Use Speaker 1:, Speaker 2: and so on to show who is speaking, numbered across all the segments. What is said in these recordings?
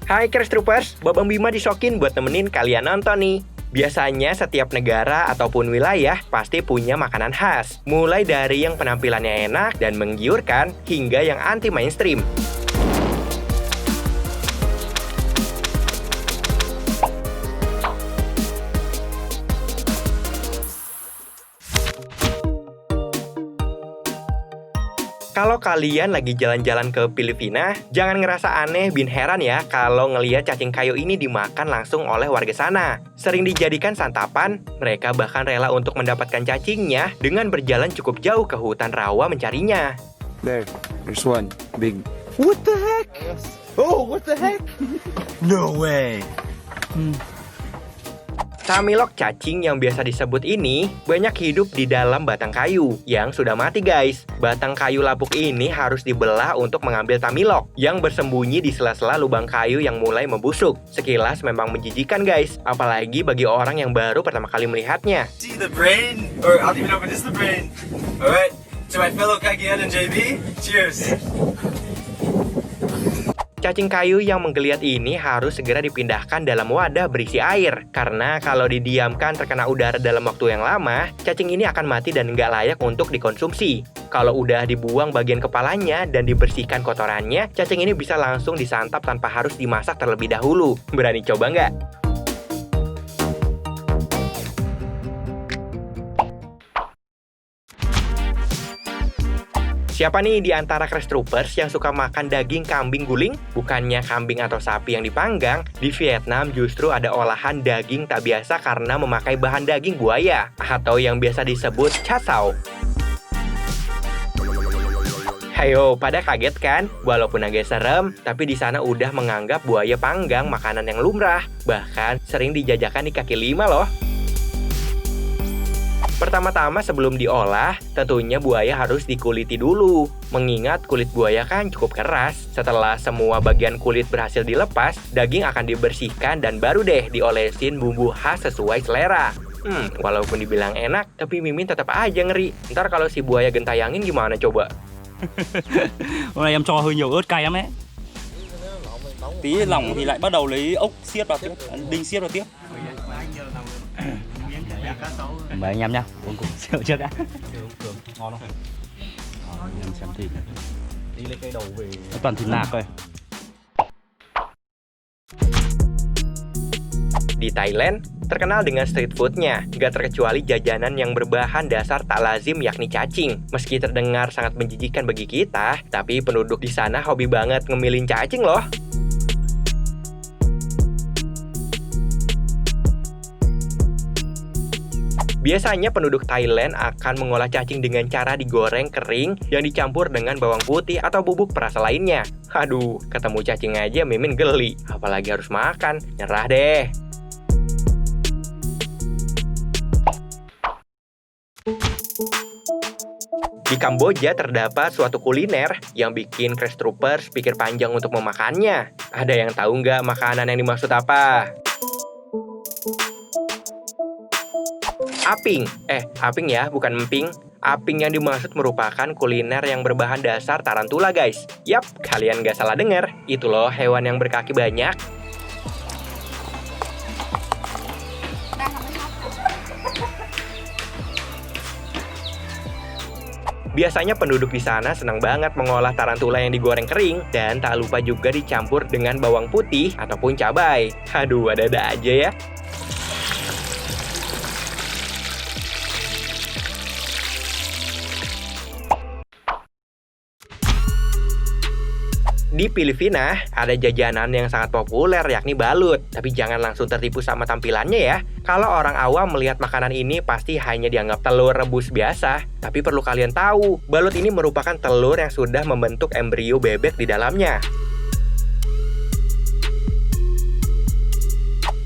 Speaker 1: Hai Crash Troopers, Babang Bima disokin buat nemenin kalian nonton nih. Biasanya setiap negara ataupun wilayah pasti punya makanan khas. Mulai dari yang penampilannya enak dan menggiurkan, hingga yang anti mainstream. Kalau kalian lagi jalan-jalan ke Filipina, jangan ngerasa aneh bin heran ya kalau ngelihat cacing kayu ini dimakan langsung oleh warga sana. Sering dijadikan santapan, mereka bahkan rela untuk mendapatkan cacingnya dengan berjalan cukup jauh ke hutan rawa mencarinya.
Speaker 2: There's one big.
Speaker 1: What the heck? Oh, what the heck?
Speaker 2: No way.
Speaker 1: Tamilok cacing yang biasa disebut ini banyak hidup di dalam batang kayu yang sudah mati guys. Batang kayu lapuk ini harus dibelah untuk mengambil tamilok yang bersembunyi di sela-sela lubang kayu yang mulai membusuk. Sekilas memang menjijikan guys, apalagi bagi orang yang baru pertama kali melihatnya.
Speaker 2: See the brain, or I don't even know if it is the brain. All right, to my fellow Kagian and JB, cheers.
Speaker 1: Cacing kayu yang menggeliat ini harus segera dipindahkan dalam wadah berisi air. Karena kalau didiamkan terkena udara dalam waktu yang lama, cacing ini akan mati dan nggak layak untuk dikonsumsi. Kalau udah dibuang bagian kepalanya dan dibersihkan kotorannya, cacing ini bisa langsung disantap tanpa harus dimasak terlebih dahulu. Berani coba nggak? Siapa nih di antara Crash Troopers yang suka makan daging kambing guling? Bukannya kambing atau sapi yang dipanggang, di Vietnam justru ada olahan daging tak biasa karena memakai bahan daging buaya, atau yang biasa disebut cha sao. Hayo, pada kaget kan? Walaupun agak serem, tapi di sana udah menganggap buaya panggang makanan yang lumrah. Bahkan sering dijajakan di kaki lima loh. Pertama-tama sebelum diolah, tentunya buaya harus dikuliti dulu. Mengingat kulit buaya kan cukup keras. Setelah semua bagian kulit berhasil dilepas, daging akan dibersihkan dan baru deh diolesin bumbu khas sesuai selera. Walaupun dibilang enak, tapi Mimin tetap aja ngeri. Ntar kalau si buaya gentayangin gimana coba?
Speaker 3: Hôm nay em cho hơi nhiều ớt cay lắm đấy. Tí lỏng thì lại bắt đầu lấy ốc xiết vào tiếp, đinh xiết vào tiếp. Mời anh em nhá, uống cùng rượu trước đã. Ngon không? Em xem thịt này. Đi lấy cái đầu về. Toàn thịt nạc rồi.
Speaker 1: Di Thailand, terkenal dengan street foodnya, gak terkecuali jajanan yang berbahan dasar tak lazim yakni cacing. Meski terdengar sangat menjijikan bagi kita, tapi penduduk di sana hobi banget ngemilin cacing loh. Biasanya penduduk Thailand akan mengolah cacing dengan cara digoreng kering yang dicampur dengan bawang putih atau bubuk perasa lainnya. Aduh, ketemu cacing aja Mimin geli, apalagi harus makan. Nyerah deh. Di Kamboja terdapat suatu kuliner yang bikin Crash Troopers pikir panjang untuk memakannya. Ada yang tahu nggak makanan yang dimaksud apa? Aping. Aping ya, bukan emping. Aping yang dimaksud merupakan kuliner yang berbahan dasar tarantula guys. Yap, kalian nggak salah dengar. Itu loh hewan yang berkaki banyak. Biasanya penduduk di sana senang banget mengolah tarantula yang digoreng kering dan tak lupa juga dicampur dengan bawang putih ataupun cabai. Aduh, ada-ada aja ya. Di Filipina, ada jajanan yang sangat populer yakni balut. Tapi jangan langsung tertipu sama tampilannya ya. Kalau orang awam melihat makanan ini pasti hanya dianggap telur rebus biasa. Tapi perlu kalian tahu, balut ini merupakan telur yang sudah membentuk embrio bebek di dalamnya.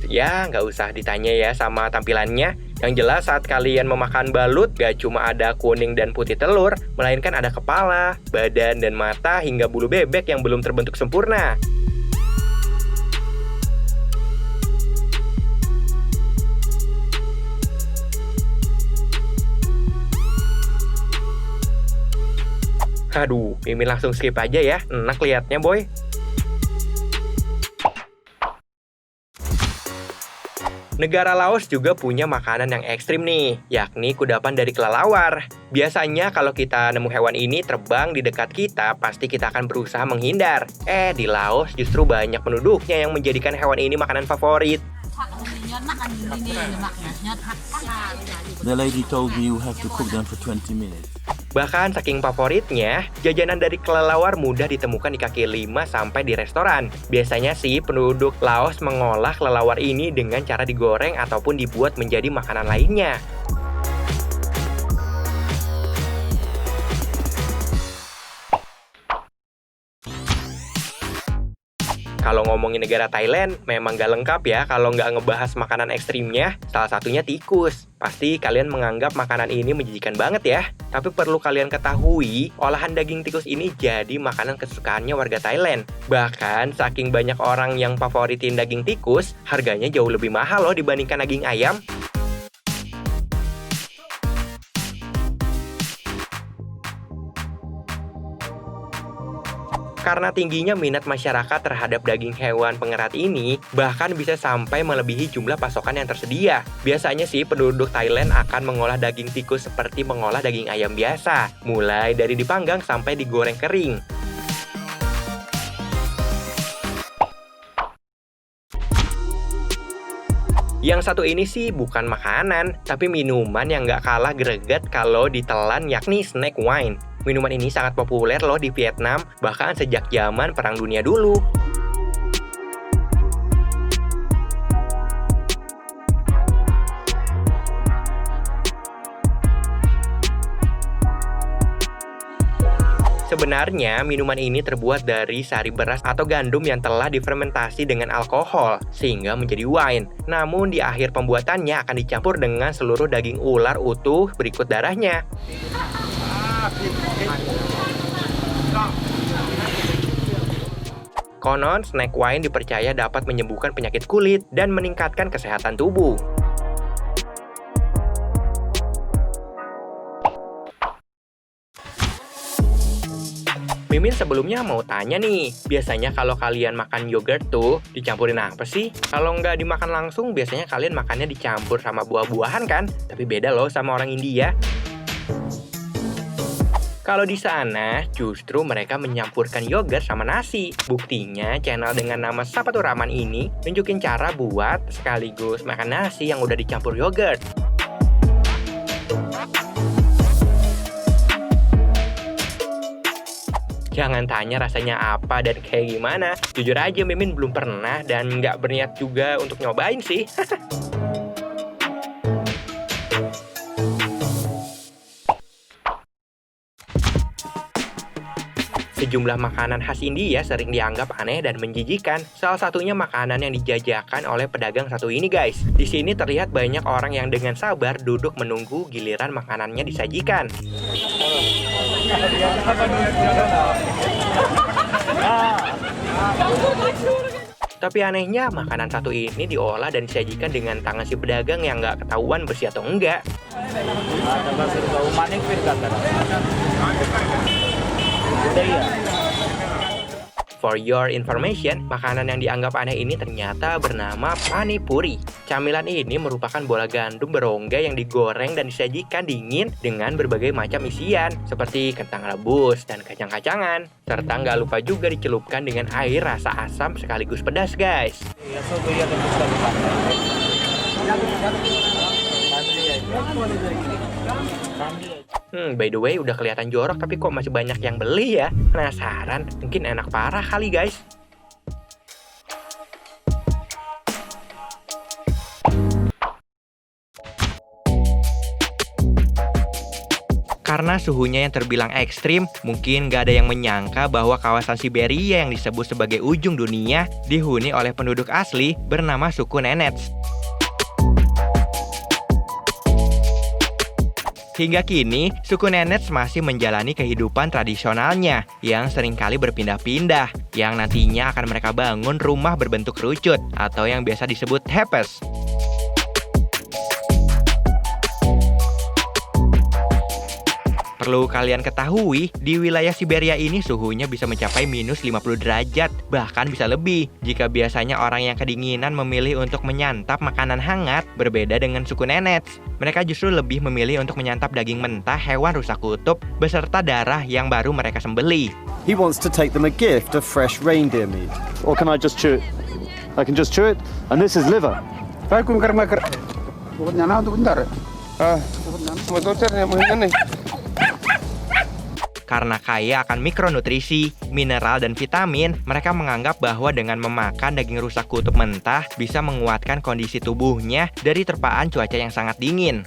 Speaker 1: Ya, nggak usah ditanya ya sama tampilannya. Yang jelas saat kalian memakan balut, gak cuma ada kuning dan putih telur, melainkan ada kepala, badan, dan mata hingga bulu bebek yang belum terbentuk sempurna. Aduh, Mimin langsung skip aja ya, enak liatnya boy. Negara Laos juga punya makanan yang ekstrim nih, yakni kudapan dari kelelawar. Biasanya kalau kita nemu hewan ini terbang di dekat kita, pasti kita akan berusaha menghindar. Di Laos justru banyak penduduknya yang menjadikan hewan ini makanan favorit.
Speaker 4: The lady told me you have to cook them for 20 minutes.
Speaker 1: Bahkan saking favoritnya, jajanan dari kelelawar mudah ditemukan di kaki lima sampai di restoran. Biasanya sih penduduk Laos mengolah kelelawar ini dengan cara digoreng ataupun dibuat menjadi makanan lainnya. Kalau ngomongin negara Thailand, memang gak lengkap ya kalau nggak ngebahas makanan ekstrimnya. Salah satunya tikus. Pasti kalian menganggap makanan ini menjijikan banget ya. Tapi perlu kalian ketahui, olahan daging tikus ini jadi makanan kesukaannya warga Thailand. Bahkan, saking banyak orang yang favoritin daging tikus, harganya jauh lebih mahal loh dibandingkan daging ayam. Karena tingginya minat masyarakat terhadap daging hewan pengerat ini, bahkan bisa sampai melebihi jumlah pasokan yang tersedia. Biasanya sih penduduk Thailand akan mengolah daging tikus seperti mengolah daging ayam biasa, mulai dari dipanggang sampai digoreng kering. Yang satu ini sih bukan makanan, tapi minuman yang nggak kalah greget kalau ditelan, yakni snack wine. Minuman ini sangat populer loh di Vietnam, bahkan sejak zaman Perang Dunia dulu. Sebenarnya, minuman ini terbuat dari sari beras atau gandum yang telah difermentasi dengan alkohol, sehingga menjadi wine. Namun, di akhir pembuatannya akan dicampur dengan seluruh daging ular utuh berikut darahnya. Konon, snack wine dipercaya dapat menyembuhkan penyakit kulit dan meningkatkan kesehatan tubuh. Mimin sebelumnya mau tanya nih, biasanya kalau kalian makan yogurt tuh dicampurin apa sih? Kalau nggak dimakan langsung, biasanya kalian makannya dicampur sama buah-buahan kan? Tapi beda loh sama orang India. Kalau di sana, justru mereka menyampurkan yogurt sama nasi. Buktinya, channel dengan nama Sapato Ramen ini nunjukin cara buat sekaligus makan nasi yang udah dicampur yogurt. Jangan tanya rasanya apa dan kayak gimana. Jujur aja Mimin belum pernah dan nggak berniat juga untuk nyobain sih. Sejumlah makanan khas India sering dianggap aneh dan menjijikan. Salah satunya makanan yang dijajakan oleh pedagang satu ini guys. Di sini terlihat banyak orang yang dengan sabar duduk menunggu giliran makanannya disajikan. Tapi anehnya, makanan satu ini diolah dan disajikan dengan tangan si pedagang yang nggak ketahuan bersih atau enggak. For your information, makanan yang dianggap aneh ini ternyata bernama Pani Puri. Camilan ini merupakan bola gandum berongga yang digoreng dan disajikan dingin dengan berbagai macam isian, seperti kentang rebus dan kacang-kacangan. Serta nggak lupa juga dicelupkan dengan air rasa asam sekaligus pedas, guys. By the way, udah kelihatan jorok tapi kok masih banyak yang beli ya? Penasaran? Mungkin enak parah kali guys. Karena suhunya yang terbilang ekstrim, mungkin gak ada yang menyangka bahwa kawasan Siberia yang disebut sebagai ujung dunia dihuni oleh penduduk asli bernama suku Nenets. Hingga kini, suku Nenets masih menjalani kehidupan tradisionalnya yang seringkali berpindah-pindah, yang nantinya akan mereka bangun rumah berbentuk kerucut atau yang biasa disebut hepes. Perlu kalian ketahui, di wilayah Siberia ini suhunya bisa mencapai minus 50 derajat, bahkan bisa lebih. Jika biasanya orang yang kedinginan memilih untuk menyantap makanan hangat, berbeda dengan suku Nenets. Mereka justru lebih memilih untuk menyantap daging mentah hewan rusa kutub beserta darah yang baru mereka sembelih.
Speaker 5: He wants to take them a gift of fresh reindeer meat. Or can I just chew it? I can just chew it. And this is liver.
Speaker 1: Karena kaya akan mikronutrisi, mineral, dan vitamin, mereka menganggap bahwa dengan memakan daging rusa kutub mentah bisa menguatkan kondisi tubuhnya dari terpaan cuaca yang sangat dingin.